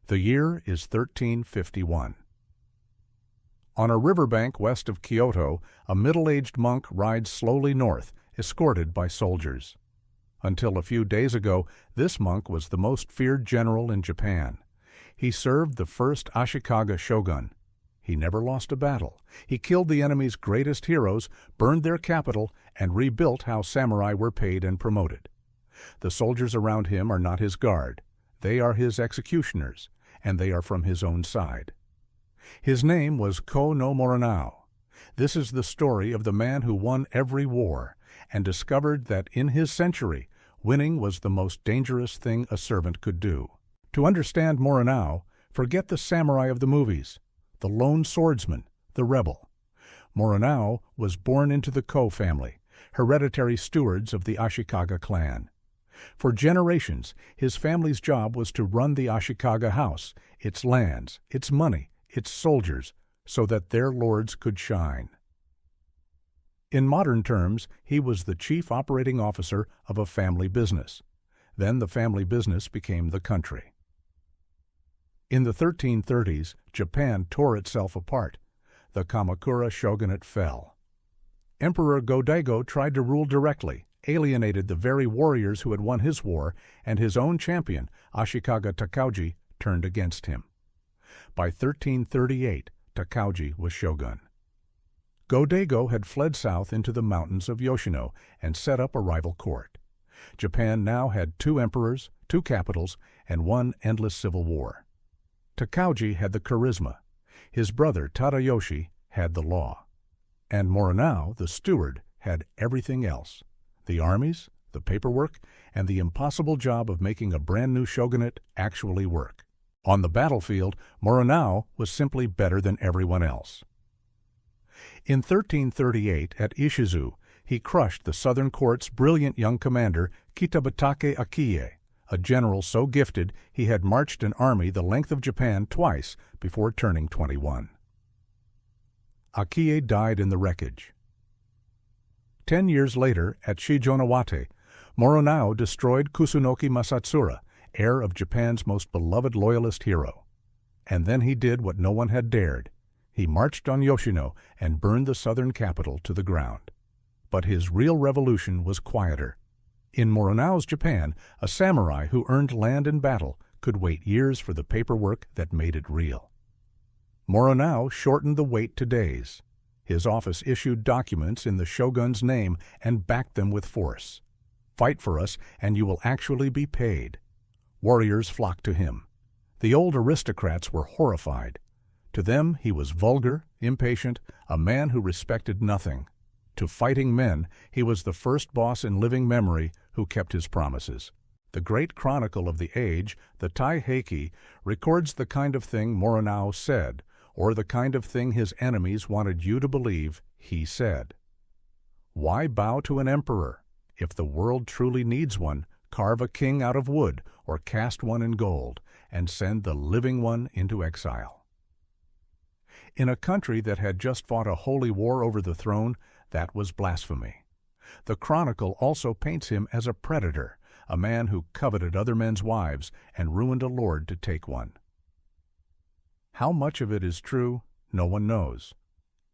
The year is 1351. On a riverbank west of Kyoto, a middle-aged monk rides slowly north, escorted by soldiers. Until a few days ago, this monk was the most feared general in Japan. He served the first Ashikaga shogun. He never lost a battle. He killed the enemy's greatest heroes, burned their capital, and rebuilt how samurai were paid and promoted. The soldiers around him are not his guard. They are his executioners, and they are from his own side. His name was Kanno Moronao. This is the story of the man who won every war and discovered that in his century, winning was the most dangerous thing a servant could do. To understand Moronao, forget the samurai of the movies, the lone swordsman, the rebel. Moronao was born into the Ko family, hereditary stewards of the Ashikaga clan. For generations, his family's job was to run the Ashikaga house, its lands, its money, its soldiers, so that their lords could shine. In modern terms, he was the chief operating officer of a family business. Then the family business became the country. In the 1330s, Japan tore itself apart. The Kamakura shogunate fell. Emperor Go-Daigo tried to rule directly, alienated the very warriors who had won his war, and his own champion, Ashikaga Takauji, turned against him. By 1338, Takauji was shogun. Go-Daigo had fled south into the mountains of Yoshino and set up a rival court. Japan now had 2 emperors, 2 capitals, and one endless civil war. Takauji had the charisma. His brother Tadayoshi had the law. And Moronao, the steward, had everything else: the armies, the paperwork, and the impossible job of making a brand new shogunate actually work. On the battlefield, Moronao was simply better than everyone else. In 1338, at Ishizu, he crushed the southern court's brilliant young commander, Kitabatake Akiye, a general so gifted he had marched an army the length of Japan twice before turning 21. Akiye died in the wreckage. 10 years later, at Shijonawate, Moronao destroyed Kusunoki Masatsura, heir of Japan's most beloved loyalist hero. And then he did what no one had dared. He marched on Yoshino and burned the southern capital to the ground. But his real revolution was quieter. In Moronao's Japan, a samurai who earned land in battle could wait years for the paperwork that made it real. Moronao shortened the wait to days. His office issued documents in the shogun's name and backed them with force. Fight for us, and you will actually be paid. Warriors flocked to him. The old aristocrats were horrified. To them he was vulgar, impatient, a man who respected nothing. To fighting men, he was the first boss in living memory who kept his promises. The great chronicle of the age, the Taiheiki, records the kind of thing Moronao said, or the kind of thing his enemies wanted you to believe he said. Why bow to an emperor? If the world truly needs one, carve a king out of wood or cast one in gold, and send the living one into exile. In a country that had just fought a holy war over the throne, that was blasphemy. The chronicle also paints him as a predator, a man who coveted other men's wives and ruined a lord to take one. How much of it is true, no one knows.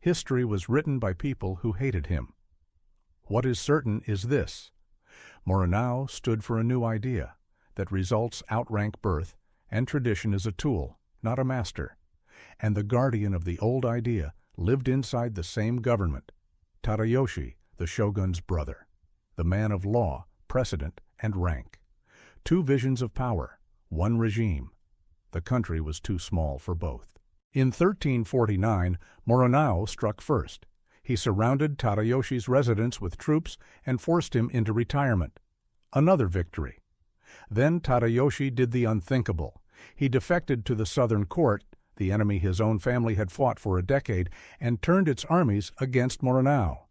History was written by people who hated him. What is certain is this: Moronao stood for a new idea, that results outrank birth, and tradition is a tool, not a master. And the guardian of the old idea lived inside the same government, Tadayoshi, the shogun's brother, the man of law, precedent, and rank. 2 visions of power, 1 regime. The country was too small for both. In 1349, Moronao struck first. He surrounded Tadayoshi's residence with troops and forced him into retirement. Another victory. Then Tadayoshi did the unthinkable. He defected to the southern court, the enemy his own family had fought for a decade, and turned its armies against Moronao.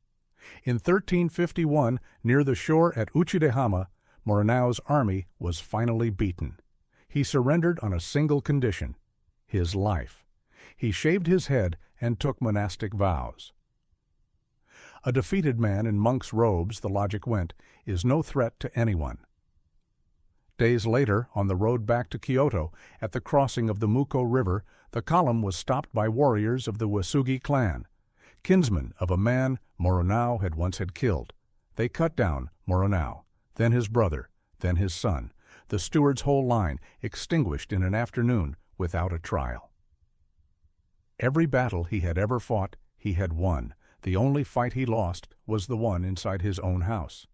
In 1351, near the shore at Uchidehama, Moronao's army was finally beaten. He surrendered on a single condition: his life. He shaved his head and took monastic vows. A defeated man in monk's robes, the logic went, is no threat to anyone. Days later, on the road back to Kyoto, at the crossing of the Muko River, the column was stopped by warriors of the Wasugi clan, kinsmen of a man Moronao had killed. They cut down Moronao, then his brother, then his son, the steward's whole line extinguished in an afternoon without a trial. Every battle he had ever fought, he had won. The only fight he lost was the one inside his own house.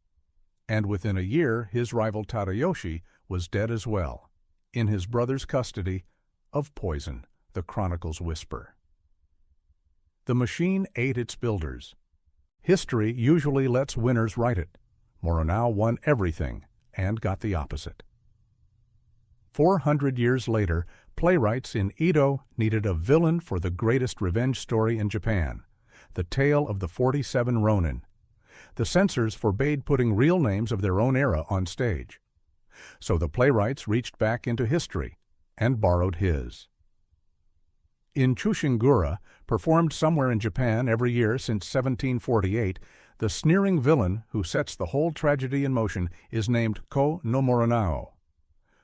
And within a year his rival Tadayoshi was dead as well, in his brother's custody of poison, the chronicles whisper. The machine ate its builders. History usually lets winners write it. Moronao won everything and got the opposite. 400 years later, playwrights in Edo needed a villain for the greatest revenge story in Japan, the tale of the 47 Ronin. The censors forbade putting real names of their own era on stage. So the playwrights reached back into history and borrowed his. In Chushingura, performed somewhere in Japan every year since 1748, the sneering villain who sets the whole tragedy in motion is named Ko no Moronao.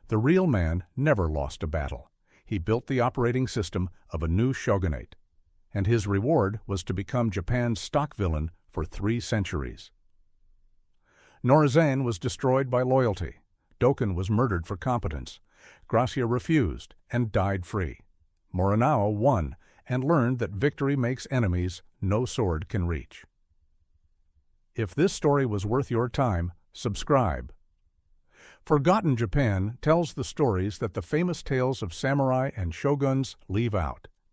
The real man never lost a battle. He built the operating system of a new shogunate, and his reward was to become Japan's stock villain for 3 centuries. Norizen was destroyed by loyalty. Doken was murdered for competence. Gracia refused and died free. Moronao won and learned that victory makes enemies no sword can reach. If this story was worth your time, subscribe. Forgotten Japan tells the stories that the famous tales of samurai and shoguns leave out.